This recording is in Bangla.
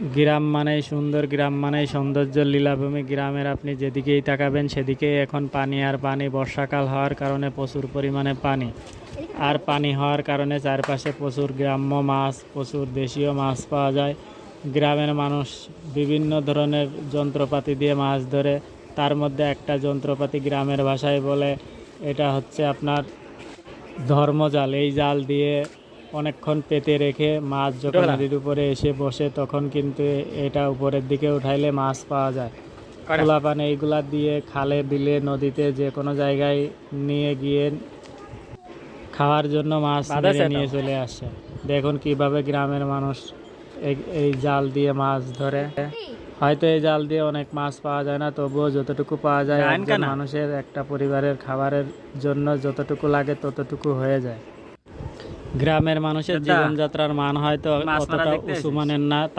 গ্রাম মানেই সুন্দর, গ্রাম মানেই সৌন্দর্যের লীলাভূমি। গ্রামের আপনি যেদিকেই তাকাবেন সেদিকেই এখন পানি আর পানি। বর্ষাকাল হওয়ার কারণে প্রচুর পরিমাণে পানি, আর পানি হওয়ার কারণে চারপাশে প্রচুর গ্রাম্য মাছ, প্রচুর দেশীয় মাছ পাওয়া যায়। গ্রামের মানুষ বিভিন্ন ধরনের যন্ত্রপাতি দিয়ে মাছ ধরে। তার মধ্যে একটা যন্ত্রপাতি গ্রামের ভাষায় বলে, এটা হচ্ছে আপনার ধর্মজাল। এই জাল দিয়ে অনেকক্ষণ পেতে রেখে মাছ যখন নদীর উপরে এসে বসে তখন কিন্তু এটা উপরের দিকে উঠাইলে মাছ পাওয়া যায়। পোলাপান এইগুলা দিয়ে খালে, বিলে, নদীতে যে কোনো জায়গায় নিয়ে গিয়ে খাওয়ার জন্য মাছ ধরে নিয়ে চলে আসে। দেখুন কিভাবে গ্রামের মানুষ এই জাল দিয়ে মাছ ধরে। হয়তো এই জাল দিয়ে অনেক মাছ পাওয়া যায় না, তবুও যতটুকু পাওয়া যায় একজন মানুষের, একটা পরিবারের খাবারের জন্য যতটুকু লাগে ততটুকু হয়ে যায়। গ্রামের মানুষের জীবনযাত্রার মান হয়তো অতটা উঁচু মানের না।